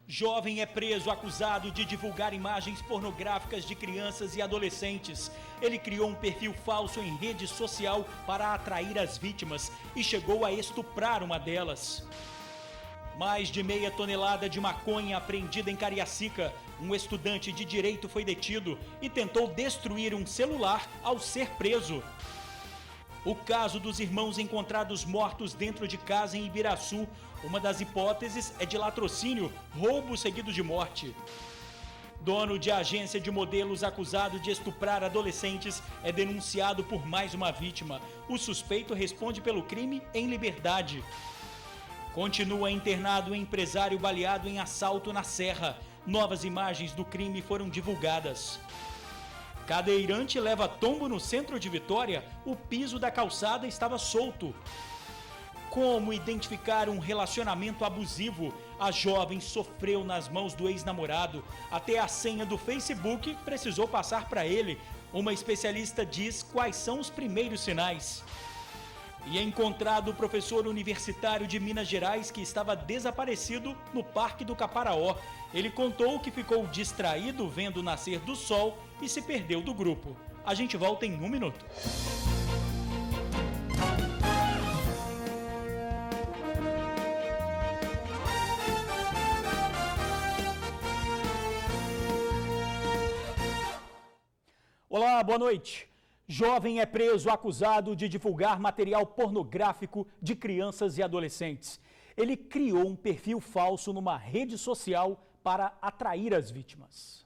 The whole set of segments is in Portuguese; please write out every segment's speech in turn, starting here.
Jovem é preso acusado de divulgar imagens pornográficas de crianças e adolescentes. Ele criou um perfil falso em rede social para atrair as vítimas e chegou a estuprar uma delas. Mais de meia tonelada de maconha apreendida em Cariacica. Um estudante de direito foi detido e tentou destruir um celular ao ser preso. O caso dos irmãos encontrados mortos dentro de casa em Ibiraçu. Uma das hipóteses é de latrocínio, roubo seguido de morte. Dono de agência de modelos acusado de estuprar adolescentes é denunciado por mais uma vítima. O suspeito responde pelo crime em liberdade. Continua internado o empresário baleado em assalto na Serra. Novas imagens do crime foram divulgadas. Cadeirante leva tombo no centro de Vitória, o piso da calçada estava solto. Como identificar um relacionamento abusivo? A jovem sofreu nas mãos do ex-namorado. Até a senha do Facebook precisou passar para ele. Uma especialista diz quais são os primeiros sinais. E é encontrado o professor universitário de Minas Gerais que estava desaparecido no Parque do Caparaó. Ele contou que ficou distraído vendo o nascer do sol e se perdeu do grupo. A gente volta em 1 minuto. Olá, boa noite. Jovem é preso acusado de divulgar material pornográfico de crianças e adolescentes. Ele criou um perfil falso numa rede social para atrair as vítimas.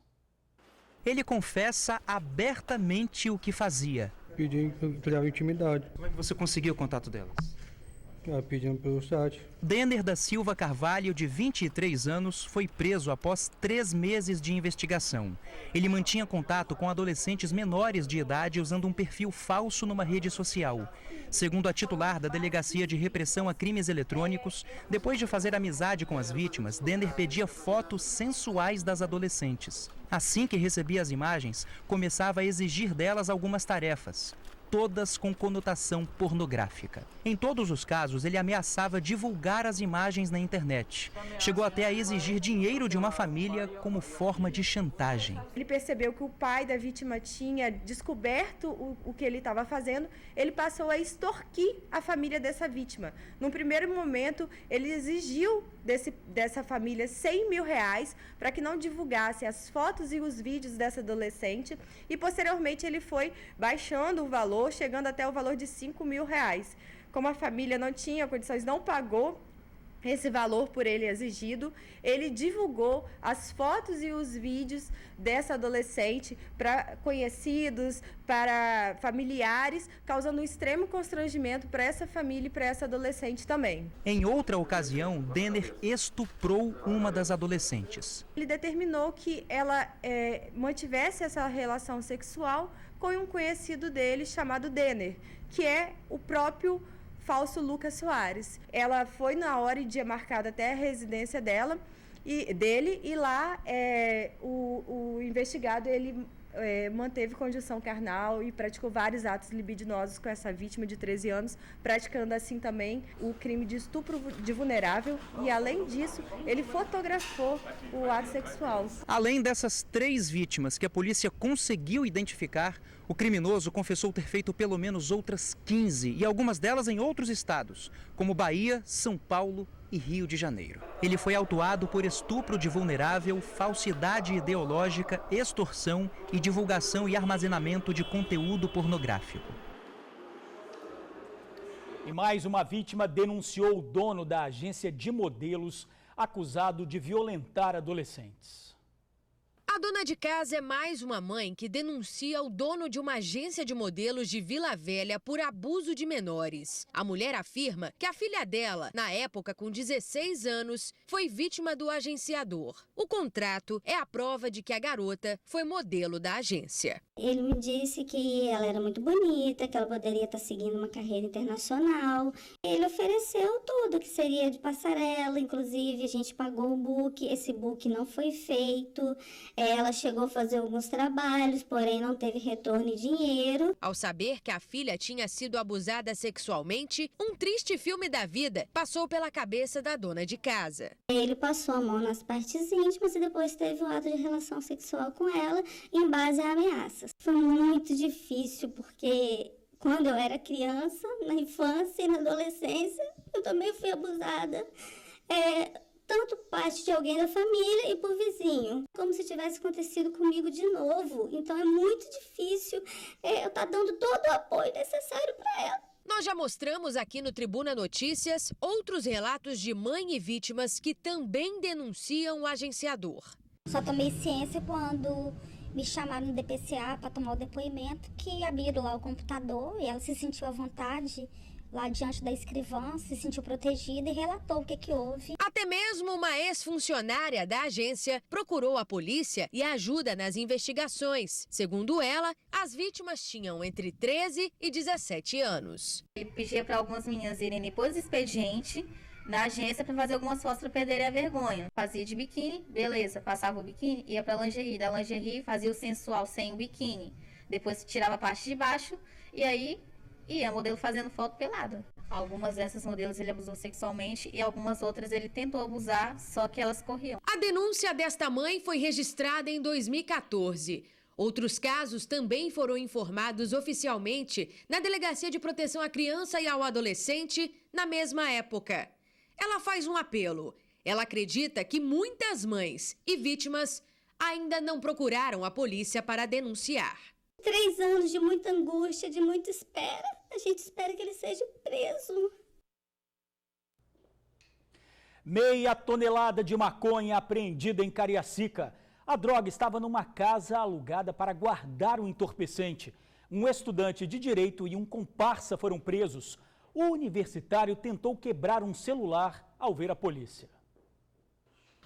Ele confessa abertamente o que fazia. Pedi para criar intimidade. Como é que você conseguiu o contato delas? Pedindo pelo site. Denner da Silva Carvalho, de 23 anos, foi preso após 3 meses de investigação. Ele mantinha contato com adolescentes menores de idade usando um perfil falso numa rede social. Segundo a titular da Delegacia de Repressão a Crimes Eletrônicos, depois de fazer amizade com as vítimas, Denner pedia fotos sensuais das adolescentes. Assim que recebia as imagens, começava a exigir delas algumas tarefas, todas com conotação pornográfica. Em todos os casos, ele ameaçava divulgar as imagens na internet. Chegou até a exigir dinheiro de uma família como forma de chantagem. Ele percebeu que o pai da vítima tinha descoberto o que ele estava fazendo, ele passou a extorquir a família dessa vítima. Num primeiro momento, ele exigiu dessa família R$100 mil para que não divulgasse as fotos e os vídeos dessa adolescente e, posteriormente, ele foi baixando o valor, chegando até o valor de R$5 mil. Como a família não tinha condições, não pagou esse valor por ele exigido, ele divulgou as fotos e os vídeos dessa adolescente para conhecidos, para familiares, causando um extremo constrangimento para essa família e para essa adolescente também. Em outra ocasião, Denner estuprou uma das adolescentes. Ele determinou que ela mantivesse essa relação sexual com um conhecido dele chamado Denner, que é o próprio falso Lucas Soares. Ela foi na hora e dia marcado até a residência dele, e lá o investigado ele manteve conjunção carnal e praticou vários atos libidinosos com essa vítima de 13 anos, praticando assim também o crime de estupro de vulnerável e, além disso, ele fotografou o ato sexual. Além dessas 3 vítimas que a polícia conseguiu identificar, o criminoso confessou ter feito pelo menos outras 15 e algumas delas em outros estados, como Bahia, São Paulo e Rio de Janeiro. Ele foi autuado por estupro de vulnerável, falsidade ideológica, extorsão e divulgação e armazenamento de conteúdo pornográfico. E mais uma vítima denunciou o dono da agência de modelos acusado de violentar adolescentes. A dona de casa é mais uma mãe que denuncia o dono de uma agência de modelos de Vila Velha por abuso de menores. A mulher afirma que a filha dela, na época com 16 anos, foi vítima do agenciador. O contrato é a prova de que a garota foi modelo da agência. Ele me disse que ela era muito bonita, que ela poderia estar seguindo uma carreira internacional. Ele ofereceu tudo, que seria de passarela, inclusive a gente pagou o book, esse book não foi feito. Ela chegou a fazer alguns trabalhos, porém não teve retorno de dinheiro. Ao saber que a filha tinha sido abusada sexualmente, um triste filme da vida passou pela cabeça da dona de casa. Ele passou a mão nas partes íntimas e depois teve um ato de relação sexual com ela em base a ameaças. Foi muito difícil porque quando eu era criança, na infância e na adolescência, eu também fui abusada. Tanto parte de alguém da família e por vizinho, como se tivesse acontecido comigo de novo. Então é muito difícil eu estar dando todo o apoio necessário para ela. Nós já mostramos aqui no Tribuna Notícias outros relatos de mãe e vítimas que também denunciam o agenciador. Só tomei ciência quando me chamaram no DPCA para tomar o depoimento, que abriram lá o computador e ela se sentiu à vontade lá diante da escrivã, se sentiu protegida e relatou o que houve. Até mesmo uma ex-funcionária da agência procurou a polícia e ajuda nas investigações. Segundo ela, as vítimas tinham entre 13 e 17 anos. Ele pedia para algumas meninas irem depois do expediente na agência para fazer algumas fotos para perderem a vergonha. Fazia de biquíni, beleza, passava o biquíni, ia para lingerie, da lingerie fazia o sensual sem o biquíni. Depois tirava a parte de baixo e aí ia modelo fazendo foto pelada. Algumas dessas modelos ele abusou sexualmente e algumas outras ele tentou abusar, só que elas corriam. A denúncia desta mãe foi registrada em 2014. Outros casos também foram informados oficialmente na Delegacia de Proteção à Criança e ao Adolescente na mesma época. Ela faz um apelo. Ela acredita que muitas mães e vítimas ainda não procuraram a polícia para denunciar. 3 anos de muita angústia, de muita espera. A gente espera que ele seja preso. Meia tonelada de maconha apreendida em Cariacica. A droga estava numa casa alugada para guardar o entorpecente. Um estudante de direito e um comparsa foram presos. O universitário tentou quebrar um celular ao ver a polícia.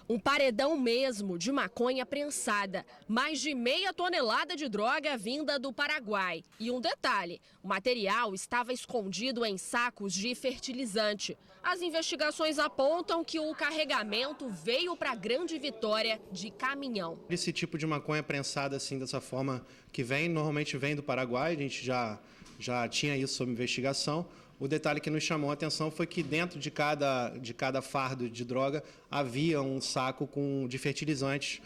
Um paredão mesmo de maconha prensada, mais de meia tonelada de droga vinda do Paraguai. E um detalhe, o material estava escondido em sacos de fertilizante. As investigações apontam que o carregamento veio para Grande Vitória de caminhão. Esse tipo de maconha prensada assim, dessa forma que normalmente vem do Paraguai, a gente já tinha isso sob investigação. O detalhe que nos chamou a atenção foi que dentro de cada fardo de droga havia um saco de fertilizantes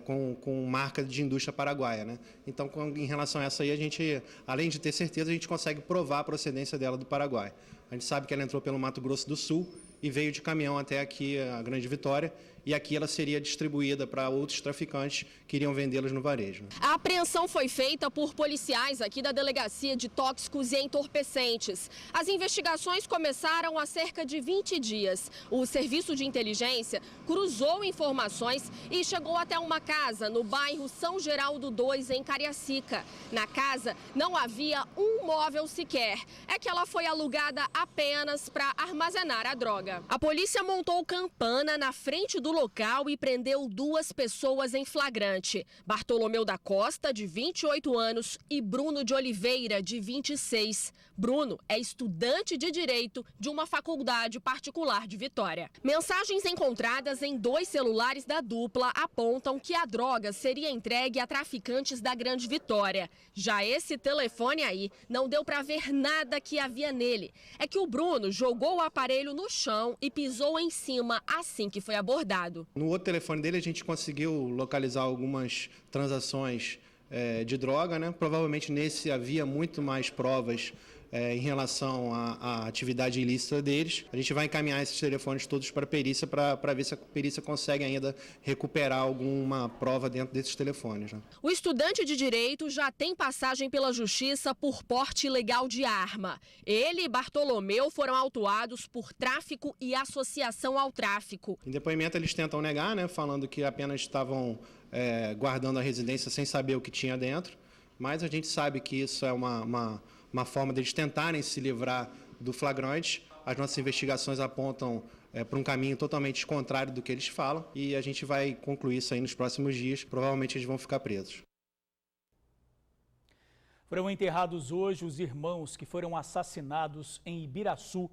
com marca de indústria paraguaia, né? Então, em relação a essa aí, a gente, além de ter certeza, a gente consegue provar a procedência dela do Paraguai. A gente sabe que ela entrou pelo Mato Grosso do Sul e veio de caminhão até aqui, a Grande Vitória, e aqui ela seria distribuída para outros traficantes que iriam vendê-las no varejo. A apreensão foi feita por policiais aqui da Delegacia de Tóxicos e Entorpecentes. As investigações começaram há cerca de 20 dias. O Serviço de Inteligência cruzou informações e chegou até uma casa no bairro São Geraldo 2, em Cariacica. Na casa não havia um móvel sequer. É que ela foi alugada apenas para armazenar a droga. A polícia montou campana na frente do local e prendeu 2 pessoas em flagrante. Bartolomeu da Costa, de 28 anos, e Bruno de Oliveira, de 26. Bruno é estudante de Direito de uma faculdade particular de Vitória. Mensagens encontradas em 2 celulares da dupla apontam que a droga seria entregue a traficantes da Grande Vitória. Já esse telefone aí não deu para ver nada que havia nele. É que o Bruno jogou o aparelho no chão e pisou em cima assim que foi abordado. No outro telefone dele a gente conseguiu localizar algumas transações de droga, né? Provavelmente nesse havia muito mais provas em relação à atividade ilícita deles. A gente vai encaminhar esses telefones todos para a perícia para ver se a perícia consegue ainda recuperar alguma prova dentro desses telefones, né? O estudante de Direito já tem passagem pela Justiça por porte ilegal de arma. Ele e Bartolomeu foram autuados por tráfico e associação ao tráfico. Em depoimento eles tentam negar, né? Falando que apenas estavam guardando a residência sem saber o que tinha dentro. Mas a gente sabe que isso é uma forma deles tentarem se livrar do flagrante. As nossas investigações apontam para um caminho totalmente contrário do que eles falam e a gente vai concluir isso aí nos próximos dias. Provavelmente eles vão ficar presos. Foram enterrados hoje os irmãos que foram assassinados em Ibiraçu.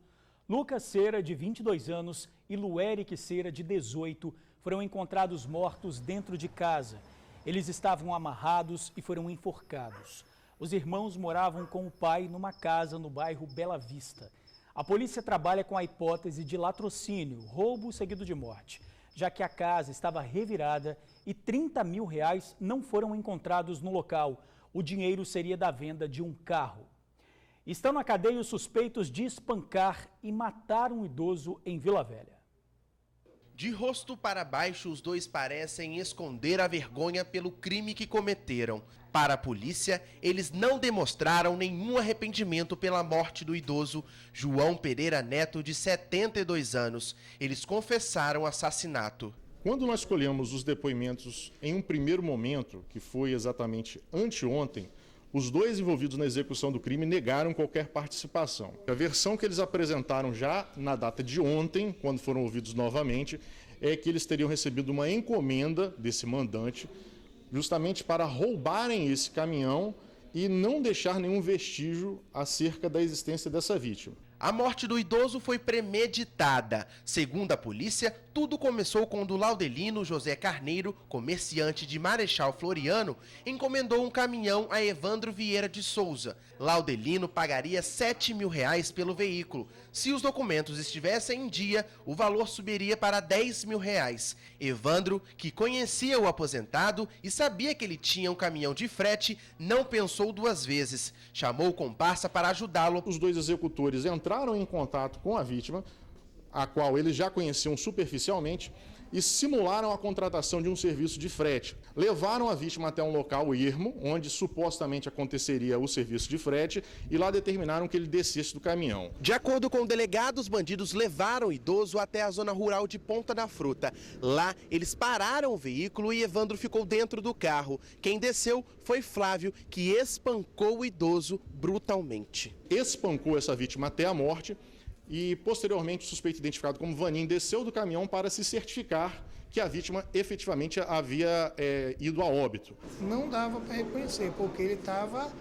Lucas Cera, de 22 anos, e Luéric Cera, de 18, foram encontrados mortos dentro de casa. Eles estavam amarrados e foram enforcados. Os irmãos moravam com o pai numa casa no bairro Bela Vista. A polícia trabalha com a hipótese de latrocínio, roubo seguido de morte, já que a casa estava revirada e R$30 mil não foram encontrados no local. O dinheiro seria da venda de um carro. Estão na cadeia os suspeitos de espancar e matar um idoso em Vila Velha. De rosto para baixo, os dois parecem esconder a vergonha pelo crime que cometeram. Para a polícia, eles não demonstraram nenhum arrependimento pela morte do idoso João Pereira Neto, de 72 anos. Eles confessaram o assassinato. Quando nós colhemos os depoimentos em um primeiro momento, que foi exatamente anteontem, os dois envolvidos na execução do crime negaram qualquer participação. A versão que eles apresentaram já na data de ontem, quando foram ouvidos novamente, é que eles teriam recebido uma encomenda desse mandante justamente para roubarem esse caminhão e não deixar nenhum vestígio acerca da existência dessa vítima. A morte do idoso foi premeditada. Segundo a polícia, tudo começou quando o laudelino José Carneiro, comerciante de Marechal Floriano, encomendou um caminhão a Evandro Vieira de Souza. Laudelino pagaria R$7 mil pelo veículo. Se os documentos estivessem em dia, o valor subiria para R$10 mil. Evandro, que conhecia o aposentado e sabia que ele tinha um caminhão de frete, não pensou duas vezes. Chamou o comparsa para ajudá-lo. Os dois executores entraram em contato com a vítima, a qual eles já conheciam superficialmente, e simularam a contratação de um serviço de frete. Levaram a vítima até um local ermo, onde supostamente aconteceria o serviço de frete, e lá determinaram que ele descesse do caminhão. De acordo com o delegado, os bandidos levaram o idoso até a zona rural de Ponta da Fruta. Lá, eles pararam o veículo e Evandro ficou dentro do carro. Quem desceu foi Flávio, que espancou o idoso brutalmente. Espancou essa vítima até a morte. E, posteriormente, o suspeito identificado como Vanim desceu do caminhão para se certificar que a vítima efetivamente havia ido a óbito. Não dava para reconhecer, porque ele estava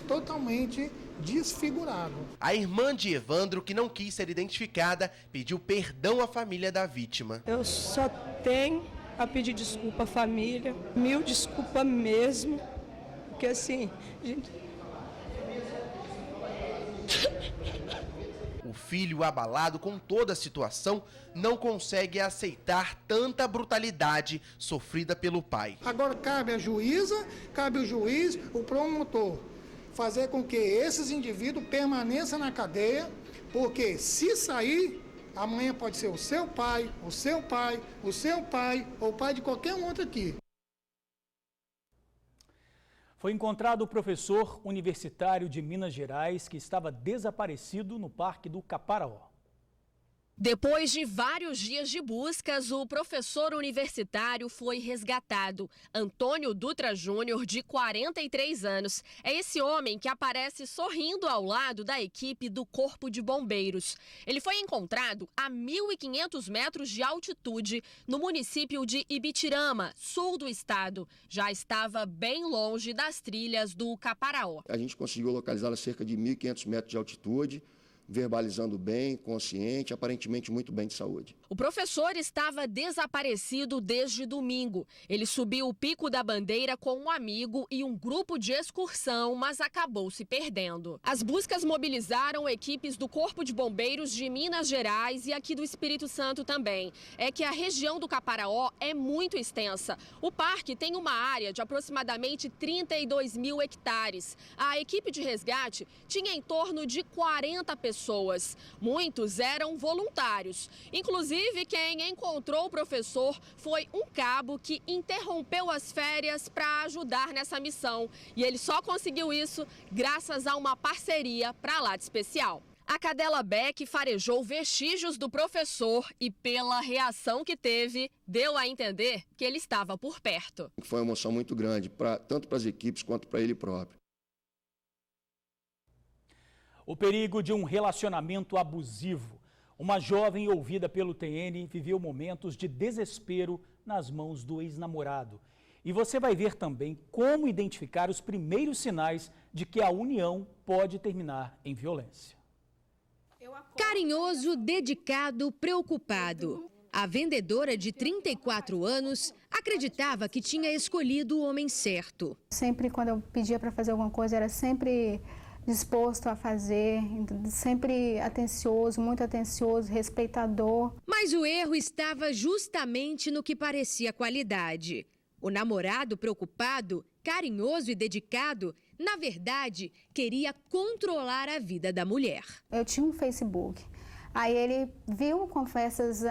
totalmente desfigurado. A irmã de Evandro, que não quis ser identificada, pediu perdão à família da vítima. Eu só tenho a pedir desculpa à família, mil desculpa mesmo, porque assim, gente... O filho, abalado com toda a situação, não consegue aceitar tanta brutalidade sofrida pelo pai. Agora cabe à juíza, cabe ao juiz, o promotor, fazer com que esses indivíduos permaneçam na cadeia, porque se sair, amanhã pode ser o seu pai, o seu pai, o seu pai, ou o pai de qualquer um outro aqui. Foi encontrado o professor universitário de Minas Gerais que estava desaparecido no Parque do Caparaó. Depois de vários dias de buscas, o professor universitário foi resgatado. Antônio Dutra Júnior, de 43 anos. É esse homem que aparece sorrindo ao lado da equipe do Corpo de Bombeiros. Ele foi encontrado a 1.500 metros de altitude no município de Ibitirama, sul do estado. Já estava bem longe das trilhas do Caparaó. A gente conseguiu localizá-lo a cerca de 1.500 metros de altitude, verbalizando bem, consciente, aparentemente muito bem de saúde. O professor estava desaparecido desde domingo. Ele subiu o Pico da Bandeira com um amigo e um grupo de excursão, mas acabou se perdendo. As buscas mobilizaram equipes do Corpo de Bombeiros de Minas Gerais e aqui do Espírito Santo também. É que a região do Caparaó é muito extensa. O parque tem uma área de aproximadamente 32 mil hectares. A equipe de resgate tinha em torno de 40 pessoas. Muitos eram voluntários. Inclusive, quem encontrou o professor foi um cabo que interrompeu as férias para ajudar nessa missão. E ele só conseguiu isso graças a uma parceria para lá de especial. A cadela Beck farejou vestígios do professor e, pela reação que teve, deu a entender que ele estava por perto. Foi uma emoção muito grande, tanto para as equipes quanto para ele próprio. O perigo de um relacionamento abusivo. Uma jovem ouvida pelo TN viveu momentos de desespero nas mãos do ex-namorado. E você vai ver também como identificar os primeiros sinais de que a união pode terminar em violência. Carinhoso, dedicado, preocupado. A vendedora de 34 anos acreditava que tinha escolhido o homem certo. Sempre quando eu pedia para fazer alguma coisa, era sempre disposto a fazer, sempre atencioso, muito atencioso, respeitador. Mas o erro estava justamente no que parecia qualidade. O namorado preocupado, carinhoso e dedicado, na verdade, queria controlar a vida da mulher. Eu tinha um Facebook. Aí ele viu conversas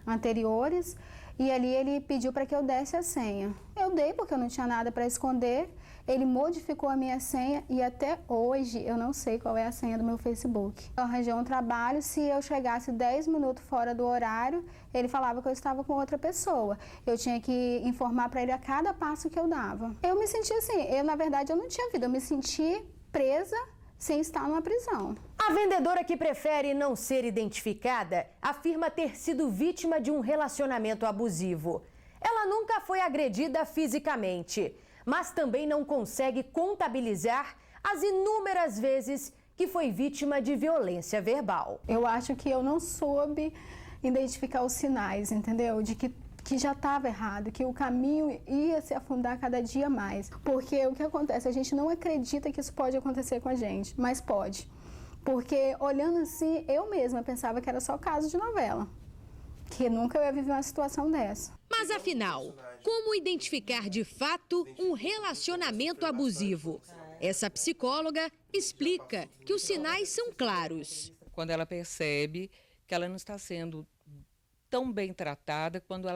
anteriores e ali ele pediu para que eu desse a senha. Eu dei porque eu não tinha nada para esconder. Ele modificou a minha senha e até hoje eu não sei qual é a senha do meu Facebook. Eu arranjei um trabalho, se eu chegasse 10 minutos fora do horário, ele falava que eu estava com outra pessoa. Eu tinha que informar para ele a cada passo que eu dava. Eu me senti assim, na verdade eu não tinha vida, eu me senti presa sem estar numa prisão. A vendedora, que prefere não ser identificada, afirma ter sido vítima de um relacionamento abusivo. Ela nunca foi agredida fisicamente, mas também não consegue contabilizar as inúmeras vezes que foi vítima de violência verbal. Eu acho que eu não soube identificar os sinais, entendeu? De que já estava errado, que o caminho ia se afundar cada dia mais. Porque o que acontece? A gente não acredita que isso pode acontecer com a gente, mas pode. Porque olhando assim, eu mesma pensava que era só caso de novela, que nunca eu ia viver uma situação dessa. Mas afinal, como identificar de fato um relacionamento abusivo? Essa psicóloga explica que os sinais são claros. Quando ela percebe que ela não está sendo tão bem tratada quanto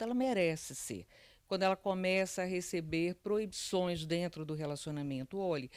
ela merece ser. Quando ela começa a receber proibições dentro do relacionamento. Olhe,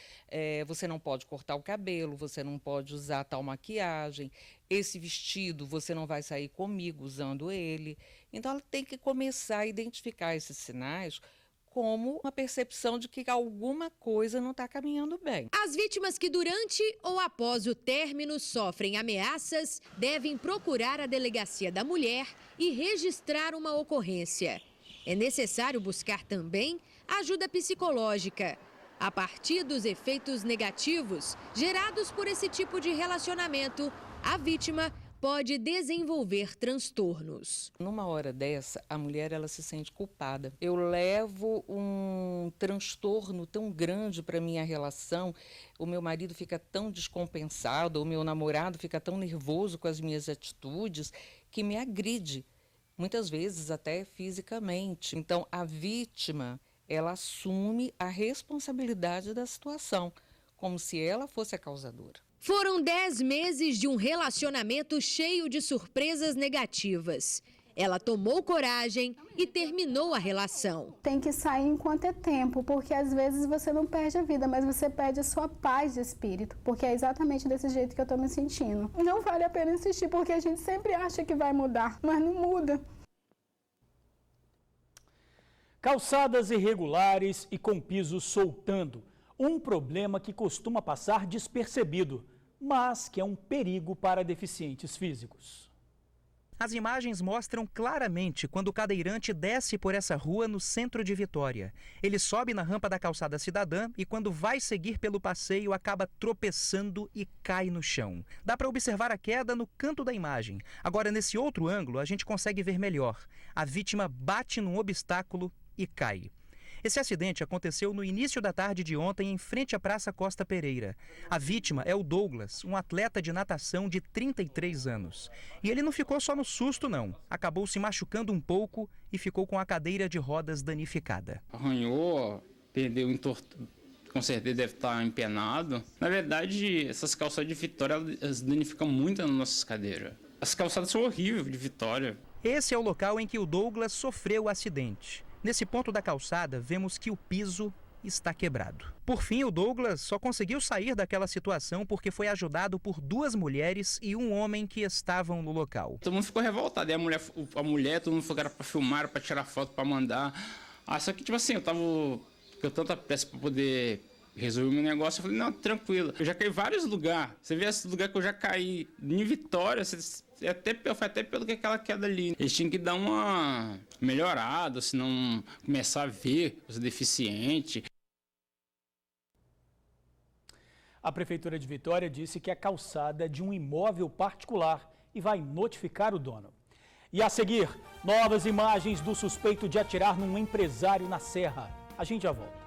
você não pode cortar o cabelo, você não pode usar tal maquiagem, esse vestido você não vai sair comigo usando ele. Então ela tem que começar a identificar esses sinais como uma percepção de que alguma coisa não está caminhando bem. As vítimas que durante ou após o término sofrem ameaças devem procurar a Delegacia da Mulher e registrar uma ocorrência. É necessário buscar também ajuda psicológica. A partir dos efeitos negativos gerados por esse tipo de relacionamento, a vítima pode desenvolver transtornos. Numa hora dessa, a mulher ela se sente culpada. Eu levo um transtorno tão grande para minha relação, o meu marido fica tão descompensado, o meu namorado fica tão nervoso com as minhas atitudes, que me agride, muitas vezes até fisicamente. Então, a vítima, ela assume a responsabilidade da situação, como se ela fosse a causadora. Foram 10 meses de um relacionamento cheio de surpresas negativas. Ela tomou coragem e terminou a relação. Tem que sair enquanto é tempo, porque às vezes você não perde a vida, mas você perde a sua paz de espírito, porque é exatamente desse jeito que eu tô me sentindo. Não vale a pena insistir, porque a gente sempre acha que vai mudar, mas não muda. Calçadas irregulares e com pisos soltando. Um problema que costuma passar despercebido, mas que é um perigo para deficientes físicos. As imagens mostram claramente quando o cadeirante desce por essa rua no centro de Vitória. Ele sobe na rampa da calçada cidadã e quando vai seguir pelo passeio acaba tropeçando e cai no chão. Dá para observar a queda no canto da imagem. Agora, nesse outro ângulo, a gente consegue ver melhor. A vítima bate num obstáculo e cai. Esse acidente aconteceu no início da tarde de ontem em frente à Praça Costa Pereira. A vítima é o Douglas, um atleta de natação de 33 anos. E ele não ficou só no susto, não. Acabou se machucando um pouco e ficou com a cadeira de rodas danificada. Arranhou, perdeu com certeza deve estar empenado. Na verdade, essas calçadas de Vitória, elas danificam muito as nossas cadeiras. As calçadas são horríveis de Vitória. Esse é o local em que o Douglas sofreu o acidente. Nesse ponto da calçada, vemos que o piso está quebrado. Por fim, o Douglas só conseguiu sair daquela situação porque foi ajudado por 2 mulheres e um homem que estavam no local. Todo mundo ficou revoltado. E a mulher, todo mundo falou que era para filmar, para tirar foto, para mandar. Só que, tipo assim, eu tanta pressa para poder resolver o meu negócio. Eu falei, não, tranquilo. Eu já caí em vários lugares. Você vê esse lugar que eu já caí em Vitória, foi até pelo que aquela queda ali. Eles tinham que dar uma melhorada, senão começar a ver os deficientes. A Prefeitura de Vitória disse que a calçada é de um imóvel particular e vai notificar o dono. E a seguir, novas imagens do suspeito de atirar num empresário na Serra. A gente já volta.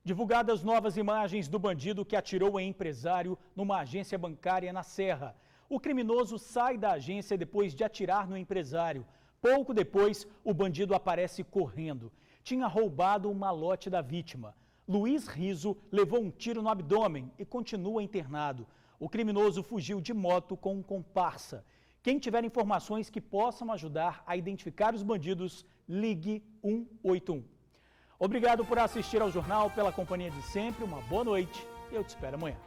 Divulgadas novas imagens do bandido que atirou em empresário numa agência bancária na Serra. O criminoso sai da agência depois de atirar no empresário. Pouco depois, o bandido aparece correndo. Tinha roubado o malote da vítima. Luiz Riso levou um tiro no abdômen e continua internado. O criminoso fugiu de moto com um comparsa. Quem tiver informações que possam ajudar a identificar os bandidos, ligue 181. Obrigado por assistir ao jornal, pela companhia de sempre, uma boa noite e eu te espero amanhã.